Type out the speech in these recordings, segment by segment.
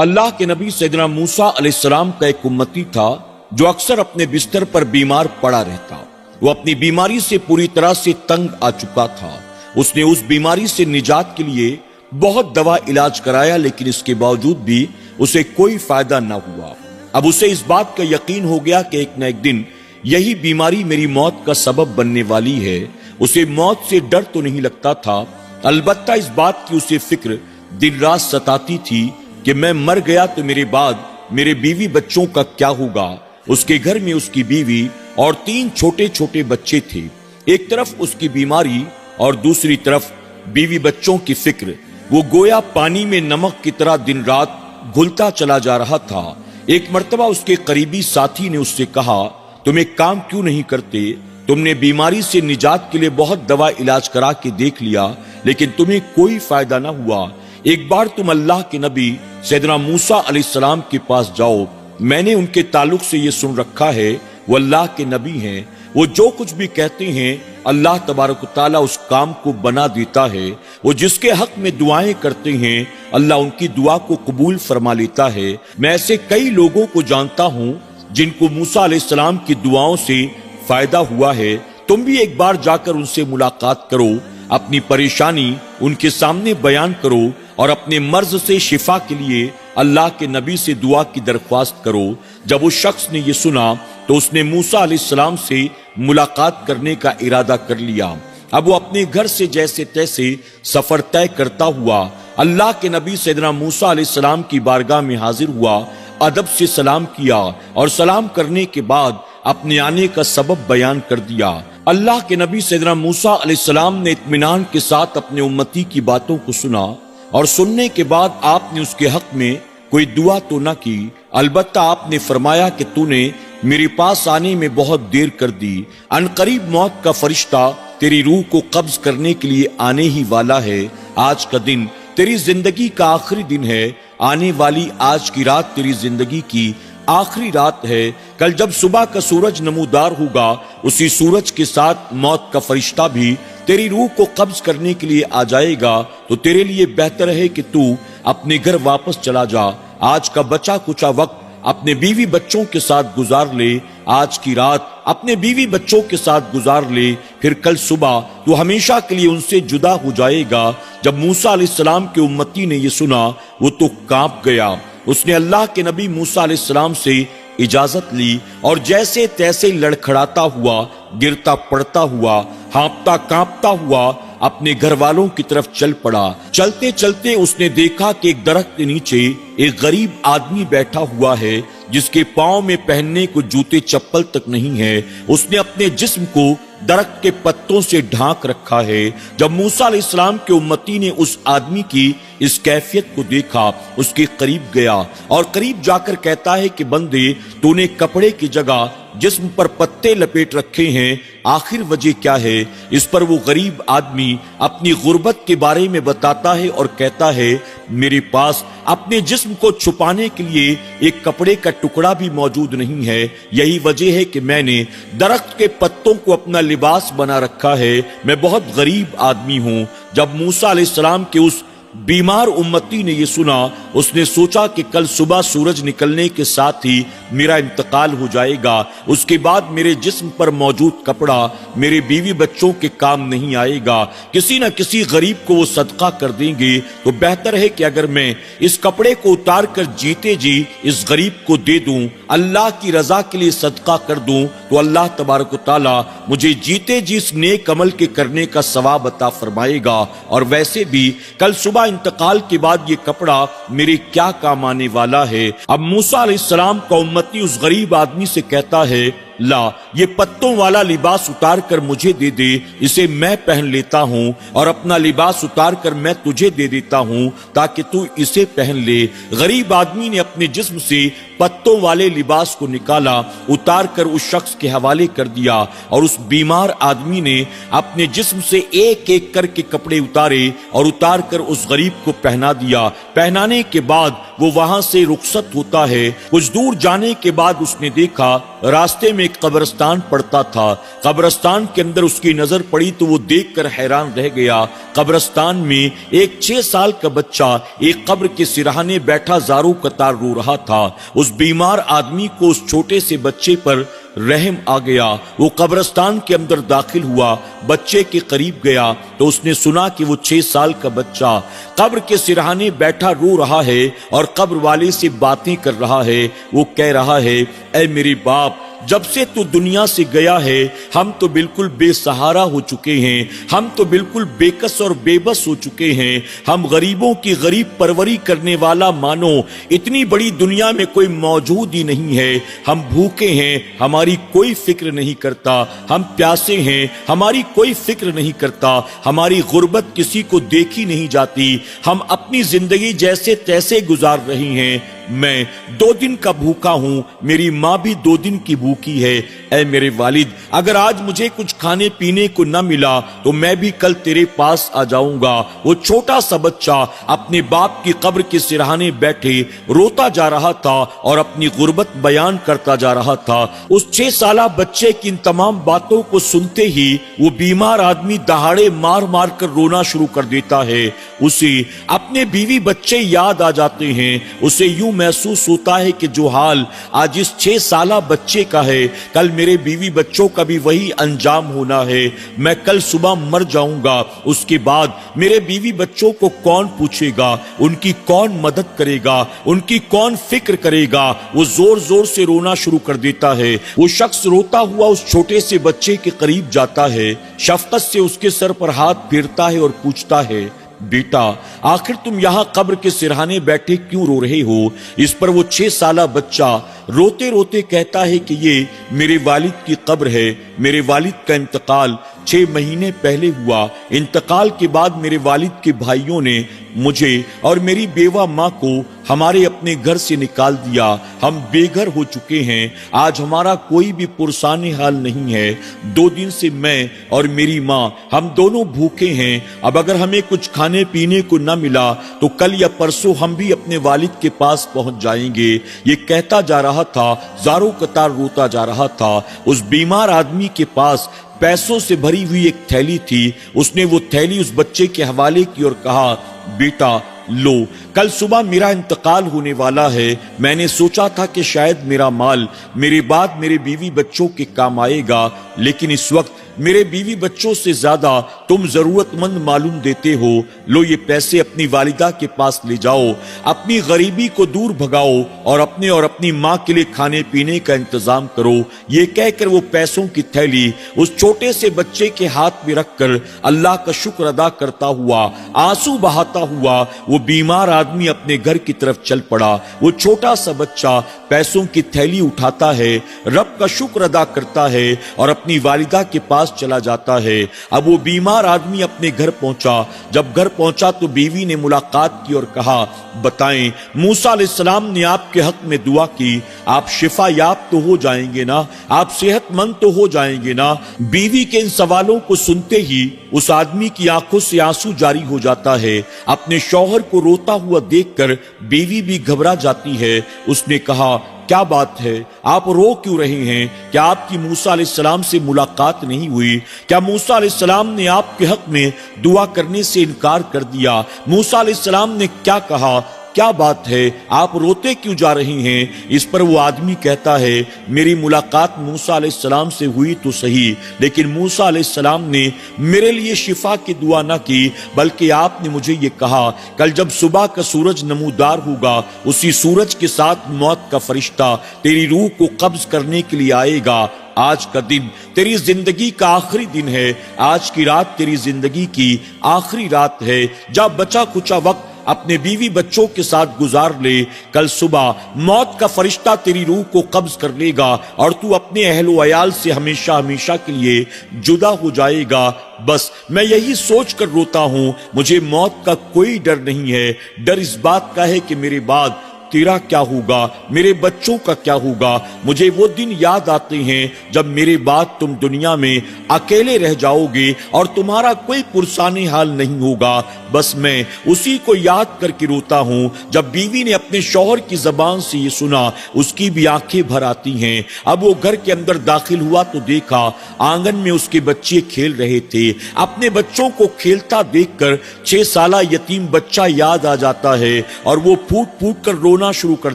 اللہ کے نبی سیدنا موسیٰ علیہ السلام کا ایک امتی تھا جو اکثر اپنے بستر پر بیمار پڑا رہتا۔ وہ اپنی بیماری سے پوری طرح سے تنگ آ چکا تھا۔ اس نے اس بیماری سے نجات کے لیے بہت دوا علاج کرایا، لیکن اس کے باوجود بھی اسے کوئی فائدہ نہ ہوا۔ اب اسے اس بات کا یقین ہو گیا کہ ایک نہ ایک دن یہی بیماری میری موت کا سبب بننے والی ہے۔ اسے موت سے ڈر تو نہیں لگتا تھا، البتہ اس بات کی اسے فکر دن رات ستاتی تھی کہ میں مر گیا تو میرے بعد میرے بیوی بچوں کا کیا ہوگا۔ اس کے گھر میں اس کی بیوی اور 3 چھوٹے چھوٹے بچے تھے۔ ایک طرف اس کی بیماری اور دوسری طرف بیوی بچوں کی فکر۔ وہ گویا پانی میں نمک کی طرح دن رات گھلتا چلا جا رہا تھا۔ ایک مرتبہ اس کے قریبی ساتھی نے اس سے کہا، تم ایک کام کیوں نہیں کرتے؟ تم نے بیماری سے نجات کے لیے بہت دوا علاج کرا کے دیکھ لیا، لیکن تمہیں کوئی فائدہ نہ ہوا۔ ایک بار تم اللہ کے نبی سیدنا موسیٰ علیہ السلام کے پاس جاؤ، میں نے ان کے تعلق سے یہ سن رکھا ہے، وہ اللہ کے نبی ہیں، وہ جو کچھ بھی کہتے ہیں اللہ تبارک و تعالیٰ اس کام کو بنا دیتا ہے۔ وہ جس کے حق میں دعائیں کرتے ہیں اللہ ان کی دعا کو قبول فرما لیتا ہے۔ میں ایسے کئی لوگوں کو جانتا ہوں جن کو موسیٰ علیہ السلام کی دعاؤں سے فائدہ ہوا ہے۔ تم بھی ایک بار جا کر ان سے ملاقات کرو، اپنی پریشانی ان کے سامنے بیان کرو اور اپنے مرض سے شفا کے لیے اللہ کے نبی سے دعا کی درخواست کرو۔ جب اس شخص نے یہ سنا تو اس نے موسیٰ علیہ السلام سے ملاقات کرنے کا ارادہ کر لیا۔ اب وہ اپنے گھر سے جیسے تیسے سفر طے کرتا ہوا اللہ کے نبی سیدنا موسیٰ علیہ السلام کی بارگاہ میں حاضر ہوا، ادب سے سلام کیا اور سلام کرنے کے بعد اپنے آنے کا سبب بیان کر دیا۔ اللہ کے نبی سیدنا موسیٰ علیہ السلام نے اطمینان کے ساتھ اپنے امتی کی باتوں کو سنا، اور سننے کے بعد آپ نے اس کے حق میں کوئی دعا تو نہ کی، البتہ آپ نے فرمایا کہ تو نے میرے پاس آنے میں بہت دیر کر دی، ان قریب موت کا فرشتہ تیری روح کو قبض کرنے کے لیے آنے ہی والا ہے۔ آج کا دن تیری زندگی کا آخری دن ہے، آنے والی آج کی رات تیری زندگی کی آخری رات ہے۔ کل جب صبح کا سورج نمودار ہوگا، اسی سورج کے ساتھ موت کا فرشتہ بھی تیری روح کو قبض کرنے کے لیے آ جائے گا، تو تیرے لیے بہتر ہے کہ تو اپنے گھر واپس چلا جا۔ آج کا بچا کچا وقت اپنے بیوی بچوں کے ساتھ گزار لے، آج کی رات اپنے بیوی بچوں کے ساتھ گزار لے، پھر کل صبح تو ہمیشہ کے لیے ان سے جدا ہو جائے گا۔ جب موسیٰ علیہ السلام کے امتی نے یہ سنا وہ تو کانپ گیا۔ اس نے اللہ کے نبی موسیٰ علیہ السلام سے اجازت لی اور جیسے تیسے لڑکھڑاتا ہوا، گرتا پڑتا ہوا، ہانپتا کانپتا ہوا اپنے گھر والوں کی طرف چل پڑا۔ چلتے چلتے اس نے دیکھا کہ ایک درخت کے نیچے ایک غریب آدمی بیٹھا ہوا ہے جس کے پاؤں میں پہننے کو جوتے چپل تک نہیں ہے۔ اس نے اپنے جسم کو درخت کے پتوں سے ڈھانک رکھا ہے۔ جب موسیٰ علیہ السلام کے امتی نے اس آدمی کی اس کیفیت کو دیکھا، اس کے قریب گیا اور قریب جا کر کہتا ہے کہ بندے، تو نے کپڑے کی جگہ جسم پر پتے لپیٹ رکھے ہیں، آخر وجہ کیا ہے؟ اس پر وہ غریب آدمی اپنی غربت کے بارے میں بتاتا ہے اور کہتا ہے، میرے پاس اپنے جسم کو چھپانے کے لیے ایک کپڑے کا ٹکڑا بھی موجود نہیں ہے، یہی وجہ ہے کہ میں نے درخت کے پتوں کو اپنا لباس بنا رکھا ہے، میں بہت غریب آدمی ہوں۔ جب موسیٰ علیہ السلام کے اس بیمار امتی نے یہ سنا، اس نے سوچا کہ کل صبح سورج نکلنے کے ساتھ ہی میرا انتقال ہو جائے گا، اس کے بعد میرے جسم پر موجود کپڑا میرے بیوی بچوں کے کام نہیں آئے گا، کسی نہ کسی غریب کو وہ صدقہ کر دیں گے، تو بہتر ہے کہ اگر میں اس کپڑے کو اتار کر جیتے جی اس غریب کو دے دوں، اللہ کی رضا کے لیے صدقہ کر دوں، تو اللہ تبارک و تعالیٰ مجھے جیتے جی اس نیک عمل کے کرنے کا ثواب عطا فرمائے گا، اور ویسے بھی کل صبح انتقال کے بعد یہ کپڑا میرے کیا کام آنے والا ہے۔ اب موسیٰ علیہ السلام کا امتی اس غریب آدمی سے کہتا ہے، لا یہ پتوں والا لباس اتار کر مجھے دے دے، اسے میں پہن لیتا ہوں، اور اپنا لباس اتار کر میں تجھے دے دیتا ہوں تاکہ تو اسے پہن لے۔ غریب آدمی نے اپنے جسم سے पत्तों वाले लिबास को निकाला, उतार कर उस शख्स के हवाले कर दिया और उस बीमार आदमी ने अपने जिस्म से एक एक करके कपड़े उतारे और उतार कर उस गरीब को पहना दिया। पहनाने के बाद वो वहां से रुखसत होता है। कुछ दूर जाने के बाद उसने देखा रास्ते में एक कब्रिस्तान पड़ता था। कब्रिस्तान के अंदर उसकी नजर पड़ी तो वो देखकर हैरान रह गया। कब्रिस्तान में एक 6 साल का बच्चा एक कब्र के सिरहाने बैठा ज़ारो कतार रो रहा था। उस बीमार आदमी को उस छोटे से बच्चे पर रहम आ गया। वो कब्रिस्तान के अंदर दाखिल हुआ, बच्चे के करीब गया तो उसने सुना कि वो 6 साल का बच्चा कब्र के सिरहाने बैठा रो रहा है और कब्र वाले से बातें कर रहा है। वो कह रहा है, ऐ मेरे बाप, जब से तू दुनिया से गया है हम तो बिल्कुल बेसहारा हो चुके हैं, हम तो बिल्कुल बेकस और बेबस हो चुके हैं। हम गरीबों की गरीब परवरी करने वाला मानो इतनी बड़ी दुनिया में कोई मौजूद ही नहीं है। हम भूखे हैं, हमारी कोई फिक्र नहीं करता। हम प्यासे हैं, हमारी कोई फिक्र नहीं करता। हमारी गुर्बत किसी को देखी नहीं जाती। हम अपनी जिंदगी जैसे तैसे गुजार रहे हैं। मैं 2 दिन का भूखा हूं, मेरी माँ भी 2 दिन की भूखी है। ऐ मेरे वालिद, अगर आज मुझे कुछ खाने पीने को न मिला तो मैं भी कल तेरे पास आ जाऊंगा। वो छोटा सा बच्चा अपने बाप की कब्र के सिरहाने बैठे रोता जा रहा था और अपनी गुर्बत बयान करता जा रहा था। उस 6 साला बच्चे की इन तमाम बातों को सुनते ही वो बीमार आदमी दहाड़े मार मार कर रोना शुरू कर देता है। उसे अपने बीवी बच्चे याद आ जाते हैं। उसे यूं महसूस होता है कि जो हाल आज इस 6 साला बच्चे का है, कल मेरे बीवी बच्चों का भी वही अंजाम होना है। मैं कल सुबह मर जाऊंगा, उसके बाद मेरे बीवी बच्चों को कौन पूछेगा, उनकी कौन मदद करेगा, उनकी कौन फिक्र करेगा। वो जोर जोर से रोना शुरू कर देता है। वो शख्स रोता हुआ उस छोटे से बच्चे के करीब जाता है, शफकत से उसके सर पर हाथ फेरता है और पूछता है, बेटा, आखिर तुम यहाँ कब्र के सिरहाने बैठे क्यों रो रहे हो? इस पर वो 6 साला बच्चा रोते रोते कहता है कि ये मेरे वालिद की कब्र है। मेरे वालिद का इंतकाल 6 महीने पहले हुआ। इंतकाल के बाद मेरे वालिद के भाइयों ने मुझे और मेरी बेवा माँ को हमारे अपने घर से निकाल दिया। हम बेघर हो चुके हैं। आज हमारा कोई भी पुरसाने हाल नहीं है। 2 दिन से मैं और मेरी माँ हम दोनों भूखे हैं। अब अगर हमें कुछ खाने पीने को न मिला तो कल या परसों हम भी अपने वालिद के पास पहुंच जाएंगे। ये कहता जा रहा था, ज़ारो कतार रोता जा रहा था। उस बीमार आदमी के पास पैसों से भरी हुई एक थैली थी। उसने वो थैली उस बच्चे के हवाले की और कहा, बेटा लो, कल सुबह मेरा इंतकाल होने वाला है। मैंने सोचा था कि शायद मेरा माल मेरे बाद मेरे बीवी बच्चों के काम आएगा, लेकिन इस वक्त मेरे बीवी बच्चों से ज्यादा तुम जरूरतमंद मालूम देते हो। लो, ये पैसे अपनी वालिदा के पास ले जाओ, अपनी गरीबी को दूर भगाओ और अपनी माँ के लिए खाने पीने का इंतजाम करो। ये कहकर वो पैसों की थैली उस छोटे से बच्चे के हाथ में रखकर अल्लाह का शुक्र अदा करता हुआ, आंसू बहाता हुआ वो बीमार आदमी अपने घर की तरफ चल पड़ा। वो छोटा सा बच्चा पैसों की थैली उठाता है, रब का शुक्र अदा करता है और अपनी वालिदा के पास चला जाता है। अब वो बीमार आदमी अपने घर पहुंचा। जब घर पहुंचा तो बीवी ने मुलाकात की और कहा, बताएं, मूसा अलैहिस्सलाम ने आपके हक में दुआ की, आप शिफा याब तो हो जाएंगे ना, आप सेहतमंद तो हो जाएंगे ना। बीवी के इन सवालों को सुनते ही उस आदमी की आंखों से आंसू जारी हो जाता है। अपने शौहर को रोता हुआ देखकर बीवी भी घबरा जाती है। उसने कहा, क्या बात है, आप रो क्यों रहे हैं? क्या आपकी मूसा अलैहिस्सलाम से मुलाकात नहीं हुई? क्या मूसा अलैहिस्सलाम ने आपके हक में दुआ करने से इनकार कर दिया? मूसा अलैहिस्सलाम ने क्या कहा? क्या बात है, आप रोते क्यों जा रही हैं? इस पर वो आदमी कहता है, मेरी मुलाकात मूसा अलैहिस्सलाम से हुई तो सही, लेकिन मूसा अलैहिस्सलाम ने मेरे लिए शिफा की दुआ ना की, बल्कि आपने मुझे ये कहा, कल जब सुबह का सूरज नमूदार होगा, उसी सूरज के साथ मौत का फरिश्ता तेरी रूह को कब्ज करने के लिए आएगा। आज का दिन तेरी जिंदगी का आखिरी दिन है। आज की रात तेरी जिंदगी की आखिरी रात है। जब बचा कुचा वक्त अपने बीवी बच्चों के साथ गुजार ले। कल सुबह मौत का फरिश्ता तेरी रूह को कब्ज कर लेगा और तू अपने अहलो अयाल से हमेशा हमेशा के लिए जुदा हो जाएगा। बस मैं यही सोच कर रोता हूं, मुझे मौत का कोई डर नहीं है। डर इस बात का है कि मेरे बाद तेरा क्या होगा, मेरे बच्चों का क्या होगा। मुझे वो दिन याद आते हैं जब मेरे बाद तुम दुनिया में अकेले रह जाओगे और तुम्हारा कोई पुरसाने हाल नहीं होगा। बस मैं उसी को याद करके रोता हूं। जब बीवी ने अपने शौहर की जबान से ये सुना, उसकी भी आंखें भर आती हैं। अब वो घर के अंदर दाखिल हुआ तो देखा आंगन में उसके बच्चे खेल रहे थे। अपने बच्चों को खेलता देखकर 6 साला यतीम बच्चा याद आ जाता है और वो फूट फूट कर रोना शुरू कर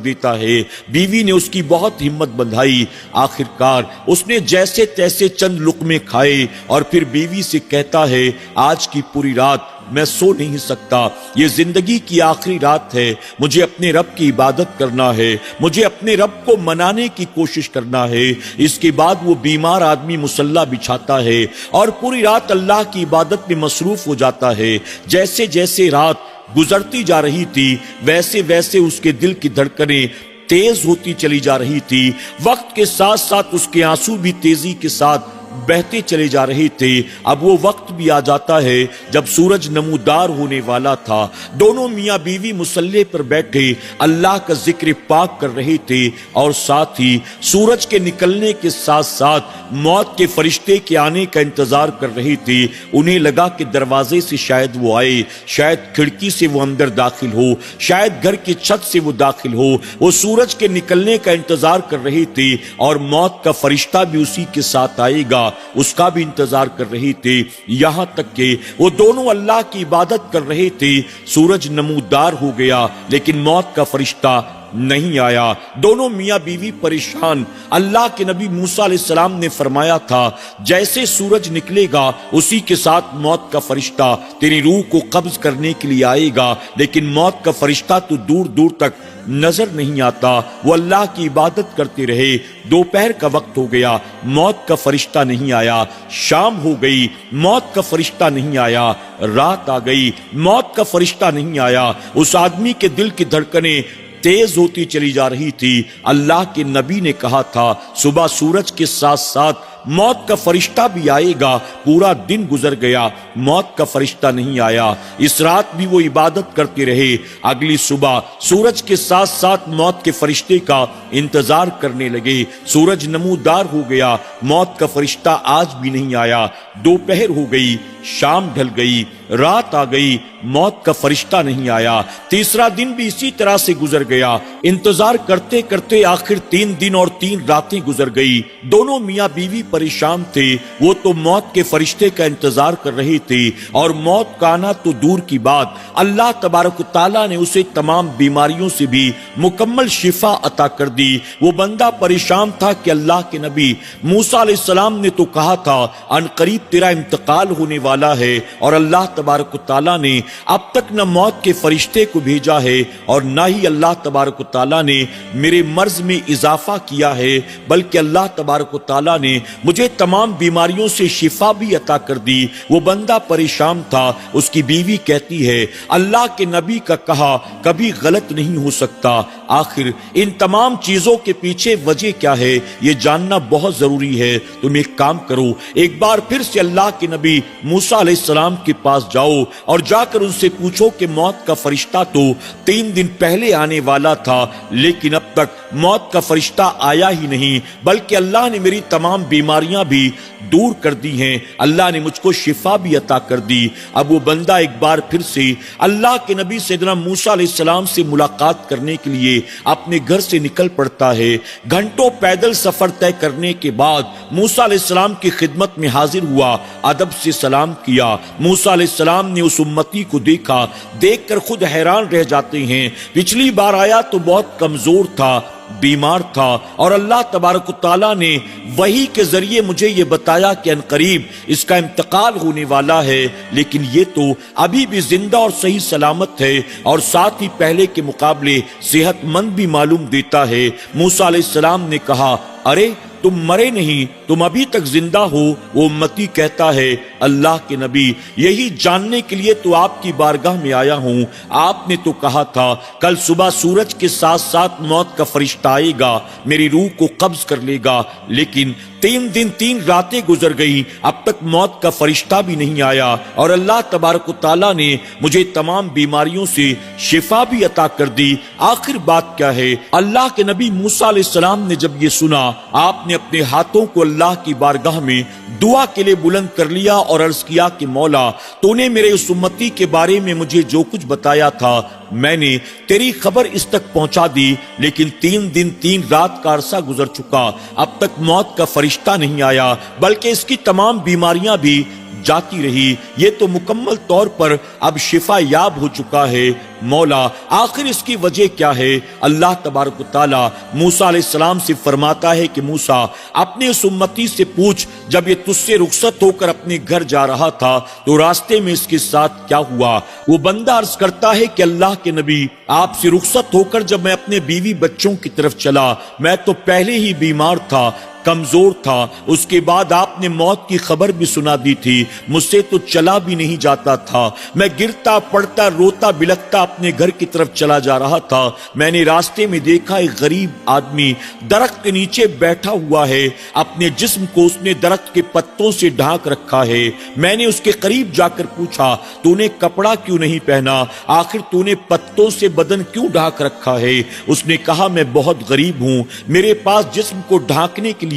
देता है। बीवी ने उसकी बहुत हिम्मत बंधाई। आखिरकार उसने जैसे तैसे चंद लुक़मे खाए और फिर बीवी से कहता है, आज की पूरी रात मैं सो नहीं सकता। ये जिंदगी की आखिरी रात है। मुझे अपने रब की इबादत करना है, मुझे अपने रब को मनाने की कोशिश करना है। इसके बाद वो बीमार आदमी मुसल्ला बिछाता है और पूरी रात अल्लाह की इबादत में मसरूफ हो जाता है। जैसे जैसे रात गुजरती जा रही थी वैसे वैसे उसके दिल की धड़कनें तेज होती चली जा रही थी। वक्त के साथ साथ उसके आंसू भी तेजी के साथ बहते चले जा रहे थे। अब वो वक्त भी आ जाता है जब सूरज नमूदार होने वाला था। दोनों मियां बीवी मुसल्ले पर बैठे अल्लाह का जिक्र पाक कर रहे थे और साथ ही सूरज के निकलने के साथ साथ मौत के फरिश्ते के आने का इंतजार कर रहे थे। उन्हें लगा कि दरवाजे से शायद वो आए, शायद खिड़की से वो अंदर दाखिल हो, शायद घर की छत से वो दाखिल हो। वो सूरज के निकलने का इंतजार कर रहे थे और मौत का फरिश्ता भी उसी के साथ आएगा, उसका भी इंतजार कर रहे थे। यहां तक कि वो दोनों अल्लाह की इबादत कर रहे थे। सूरज नमूदार हो गया लेकिन मौत का फरिश्ता नहीं आया। दोनों मियां बीवी परेशान। अल्लाह के नबी मूसा अलैहिस्सलाम ने फरमाया था, जैसे सूरज निकलेगा उसी के साथ मौत का फरिश्ता तेरी रूह को कब्ज करने के लिए आएगा, लेकिन मौत का फरिश्ता तो दूर दूर तक नजर नहीं आता। वो अल्लाह की इबादत करते रहे। दोपहर का वक्त हो गया, मौत का फरिश्ता नहीं आया। शाम हो गई, मौत का फरिश्ता नहीं आया। रात आ गई, मौत का फरिश्ता नहीं आया। उस आदमी के दिल की धड़कनें तेज होती चली जा रही थी। अल्लाह के नबी ने कहा था, सुबह सूरज के साथ साथ मौत का फरिश्ता भी आएगा। पूरा दिन गुजर गया, मौत का फरिश्ता नहीं आया। इस रात भी वो इबादत करते रहे। अगली सुबह सूरज के साथ साथ मौत के फरिश्ते का इंतजार करने लगे। सूरज नमूदार हो गया, मौत का फरिश्ता आज भी नहीं आया। दोपहर हो गई, शाम ढल गई, रात आ गई, मौत का फरिश्ता नहीं आया। तीसरा दिन भी इसी तरह से गुजर गया। इंतजार करते करते आखिर 3 दिन और 3 रातें गुजर गई। दोनों मियां बीवी परेशान थे। वो तो मौत के फरिश्ते का इंतजार कर रहे थे और मौत का आना तो दूर की बात, अल्लाह तबारक ताला ने उसे तमाम बीमारियों से भी मुकम्मल शिफा अता कर दी। वो बंदा परेशान था कि अल्लाह के नबी मूसा अलैहिस्सलाम ने तो कहा था अनकरीब तेरा इंतकाल होने वाला है, और अल्लाह तबारक ताला ने अब तक न मौत के फरिश्ते को भेजा है और न ही अल्लाह तबारक ताला ने मेरे मर्ज में इजाफा किया है, बल्कि अल्लाह तबारक ताला ने मुझे तमाम बीमारियों से शिफा भी अता कर दी। वो बंदा परेशान था। उसकी बीवी कहती है, अल्लाह के नबी का कहा कभी गलत नहीं हो सकता। आखिर इन तमाम चीजों के पीछे वजह क्या है, ये जानना बहुत जरूरी है। तुम एक काम करो, एक बार फिर से अल्लाह के नबी मूसा अलैहिस्सलाम के पास जाओ और जाकर उनसे पूछो कि मौत का फरिश्ता तो 3 दिन पहले आने वाला था, लेकिन अब तक मौत का फरिश्ता आया ही नहीं, बल्कि अल्लाह ने मेरी तमाम बीमारियां भी दूर कर दी हैं, अल्लाह ने मुझको शिफा भी अता कर दी। अब वो बंदा एक बार फिर से अल्लाह के नबी सैयदना मूसा अलैहिस्सलाम से मुलाकात करने के लिए अपने घर से निकल पड़ता है। घंटों पैदल सफर तय करने के बाद मूसा अलैहिस्सलाम की खिदमत में हाजिर हुआ, अदब से सलाम किया। मूसा अलैहिस्सलाम ने उस उम्मती को देखा, देखकर खुद हैरान रह जाते हैं। पिछली बार आया तो बहुत कमजोर था, बीमार था, और अल्लाह तबारक ताला ने वही के जरिए मुझे ये बताया कि अनकरीब इसका इंतकाल होने वाला है, लेकिन ये तो अभी भी जिंदा और सही सलामत है और साथ ही पहले के मुकाबले सेहतमंद भी मालूम देता है। मूसा अलैहिस्सलाम ने कहा, अरे तुम मरे नहीं, तुम अभी तक जिंदा हो। वो उम्मती कहता है, अल्लाह के नबी यही जानने के लिए तो आपकी बारगाह में आया हूं। आपने तो कहा था कल सुबह सूरज के साथ साथ मौत का फरिश्ता आएगा, मेरी रूह को कब्ज कर लेगा, लेकिन 3 दिन 3 रातें गुजर गई, अब तक मौत का फरिश्ता भी नहीं आया और अल्लाह तबारक व तआला ने मुझे तमाम बीमारियों से शिफा भी अता कर दी। आखिर बात क्या है? अल्लाह के नबी मूसा अलैहिस्सलाम ने जब ये सुना, आपने अपने हाथों को अल्लाह की बारगाह में दुआ के लिए बुलंद कर लिया और अर्ज किया कि मौला, तूने मेरे उस उम्मती के बारे में मुझे जो कुछ बताया था मैंने तेरी खबर इस तक पहुंचा दी, लेकिन 3 दिन 3 रात का अरसा गुजर चुका, अब तक मौत का फरिश्ता नहीं आया, बल्कि इसकी तमाम बीमारियां भी जाती रही। ये तो मुकम्मल तौर पर अब शिफा याब हो चुका है। मौला, आखिर इसकी वजह क्या है? अल्लाह तबारक व तआला मूसा अलैहिस्सलाम से फरमाता है कि मूसा, अपने उस उम्मती से पूछ, जब ये तुझसे रुखसत होकर अपने घर जा रहा था तो रास्ते में इसके साथ क्या हुआ? वो बंदा अर्ज करता है कि अल्लाह के नबी, आपसे रुखसत होकर जब मैं अपने बीवी बच्चों की तरफ चला, मैं तो पहले ही बीमार था, कमजोर था, उसके बाद आपने मौत की खबर भी सुना दी थी, मुझसे तो चला भी नहीं जाता था, मैं गिरता पड़ता रोता बिलखता अपने घर की तरफ चला जा रहा था। मैंने रास्ते में देखा एक गरीब आदमी दरख्त के नीचे बैठा हुआ है, अपने जिस्म को उसने दरख्त के पत्तों से ढांक रखा है। मैंने उसके करीब जाकर पूछा, तूने कपड़ा क्यों नहीं पहना? आखिर तूने पत्तों से बदन क्यों ढांक रखा है? उसने कहा, मैं बहुत गरीब हूं, मेरे पास जिस्म को ढांकने के लिए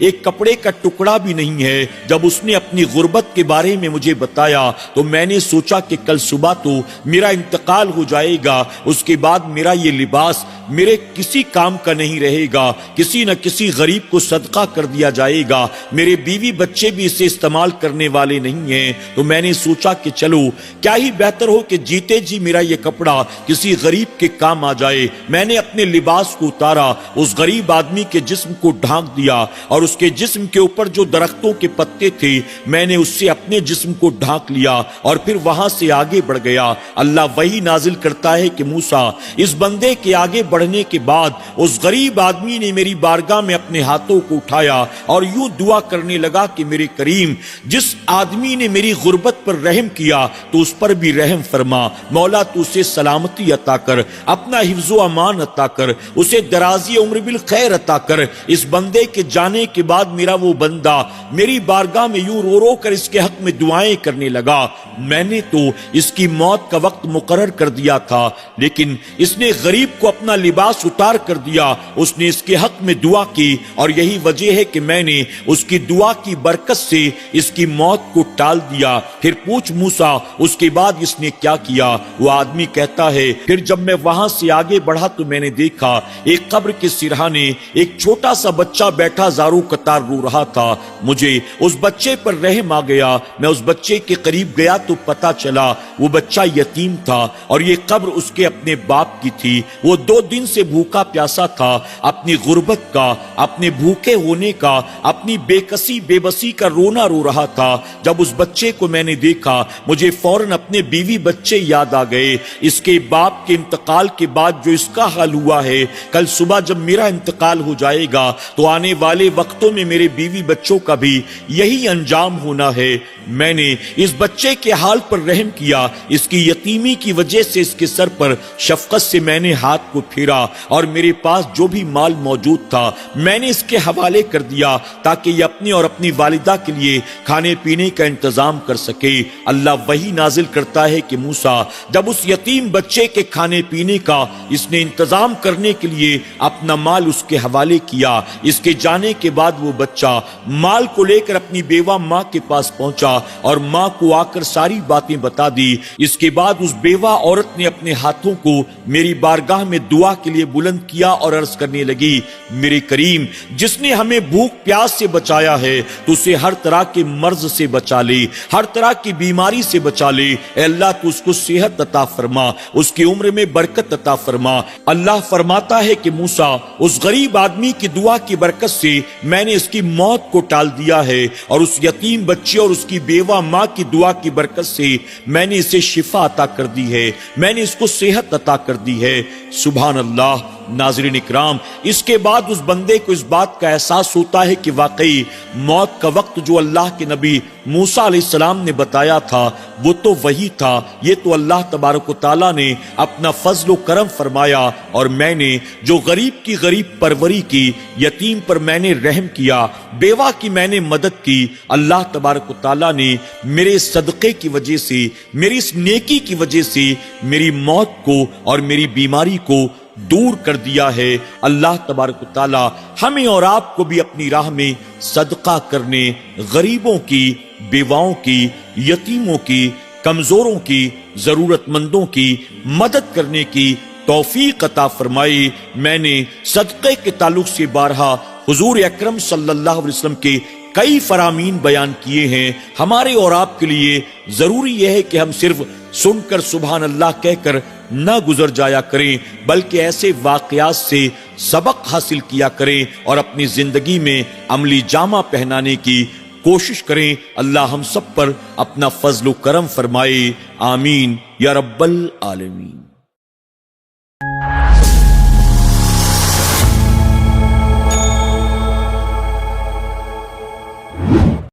एक कपड़े का टुकड़ा भी नहीं है। जब उसने अपनी गुर्बत के बारे में मुझे बताया तो मैंने सोचा कि कल सुबह तो मेरा इंतकाल हो जाएगा, उसके बाद मेरा ये लिबास मेरे किसी काम का नहीं रहेगा, किसी न किसी गरीब को सदका कर दिया जाएगा, मेरे बीवी बच्चे भी इसे इस्तेमाल करने वाले नहीं हैं। तो मैंने सोचा कि चलो क्या ही बेहतर हो कि जीते जी मेरा ये कपड़ा किसी गरीब के काम आ जाए। मैंने अपने लिबास को उतारा, उस गरीब आदमी के जिस्म को ढांक दिया और उसके जिस्म के ऊपर जो दरख्तों के पत्ते थे मैंने उससे अपने जिस्म को ढांक लिया और फिर वहां से आगे बढ़ गया। अल्लाह वही नाजिल करता है कि मूसा, इस बंदे के आगे बढ़ने के बाद उस गरीब आदमी ने मेरी बारगाह में अपने हाथों को उठाया और यूं दुआ करने लगा कि मेरे करीम, जिस आदमी ने मेरी गुर्बत पर रहम किया तो उस पर भी रहम फरमा। मौला, तू उसे सलामती अता कर, अपना हिफ्ज़ो अमान अता कर, उसे दराजी उम्र बिल खैर अता कर। इस बंदे के जाने के बाद मेरा वो बंदा मेरी बारगाह में यूं रो रो कर इसके हक में दुआएं करने लगा। मैंने तो इसकी मौत का वक्त मुकर्रर कर दिया था, लेकिन इसने गरीब को अपना लिबास उतार कर दिया, उसने इसके हक में दुआ की और यही वजह है कि मैंने उसकी दुआ की बरकत से इसकी मौत को टाल दिया। फिर पूछ मूसा, उसके बाद इसने क्या किया? वो आदमी कहता है, फिर जब मैं वहां से आगे बढ़ा तो मैंने देखा एक कब्र के सिरहाने एक छोटा सा बच्चा बैठा जारो कतार रो रहा था। मुझे उस बच्चे पर रहम आ गया। मैं उस बच्चे के करीब गया तो पता चला वो बच्चा यतीम था और ये कब्र उसके अपने बाप की थी। वो 2 दिन से भूखा प्यासा था, अपनी गुर्बत का, अपने भूखे होने का, अपनी बेकसी बेबसी का रोना रो रहा था। जब उस बच्चे को मैंने देखा मुझे फौरन अपने बीवी बच्चे याद आ गए। इसके बाप के इंतकाल के बाद जो इसका हाल हुआ है, कल सुबह जब मेरा इंतकाल हो जाएगा तो आने वाले वक्तों में मेरे बीवी बच्चों का भी यही अंजाम होना है। मैंने इस बच्चे के हाल पर रहम किया, इसकी यतीमी की वजह से इसके सर पर शफकत से मैंने हाथ को फेरा और मेरे पास जो भी माल मौजूद था मैंने इसके हवाले कर दिया ताकि ये अपनी और अपनी वालिदा के लिए खाने पीने का इंतजाम कर सके। अल्लाह वही नाजिल करता है कि मूसा, जब उस यतीम बच्चे के खाने पीने का इसने इंतजाम करने के लिए अपना माल उसके हवाले किया, इसके जाने के बाद वो बच्चा माल को लेकर अपनी बेवा माँ के पास पहुंचा और माँ को आकर सारी बातें बता दी। इसके बाद उस बेवा औरत ने अपने हाथों को मेरी बारगाह में दुआ के लिए बुलंद किया और अर्ज करने लगी, मेरे करीम, जिसने हमें भूख प्यास से बचाया है तो उसे हर तरह के मर्ज से बचा ले, हर तरह की बीमारी से बचा ले। अल्लाह तू उसको सेहत अता फरमा, उसकी उम्र में बरकत अता फरमा। अल्लाह फरमाता है कि मूसा, उस गरीब आदमी की दुआ की बरकत से मैंने इसकी मौत को टाल दिया है और उस यतीम बच्चे और उसकी बेवा माँ की दुआ की बरकत से मैंने इसे शिफा अता कर दी है, मैंने इसको सेहत अता कर दी है। سبحان اللہ۔ ناظرین اکرام، اس کے بعد اس بندے کو اس بات کا احساس ہوتا ہے کہ واقعی موت کا وقت جو اللہ کے نبی موسیٰ علیہ السلام نے بتایا تھا وہ تو وہی تھا، یہ تو اللہ تبارک و تعالیٰ نے اپنا فضل و کرم فرمایا، اور میں نے جو غریب کی غریب پروری کی، یتیم پر میں نے رحم کیا، بیوہ کی میں نے مدد کی، اللہ تبارک و تعالیٰ نے میرے صدقے کی وجہ سے، میری اس نیکی کی وجہ سے میری موت کو اور میری بیماری کو دور کر دیا ہے۔ اللہ تبارک و تعالی ہمیں اور آپ کو بھی اپنی راہ میں صدقہ کرنے، غریبوں کی، بیواؤں کی، یتیموں کی، کمزوروں کی، ضرورت مندوں کی مدد کرنے کی توفیق عطا فرمائے۔ میں نے صدقے کے تعلق سے بارہا حضور اکرم صلی اللہ علیہ وسلم کے کئی فرامین بیان کیے ہیں۔ ہمارے اور آپ کے لیے ضروری یہ ہے کہ ہم صرف سن کر سبحان اللہ کہہ کر نہ گزر جایا کریں، بلکہ ایسے واقعات سے سبق حاصل کیا کریں اور اپنی زندگی میں عملی جامہ پہنانے کی کوشش کریں۔ اللہ ہم سب پر اپنا فضل و کرم فرمائے، آمین یا رب العالمین۔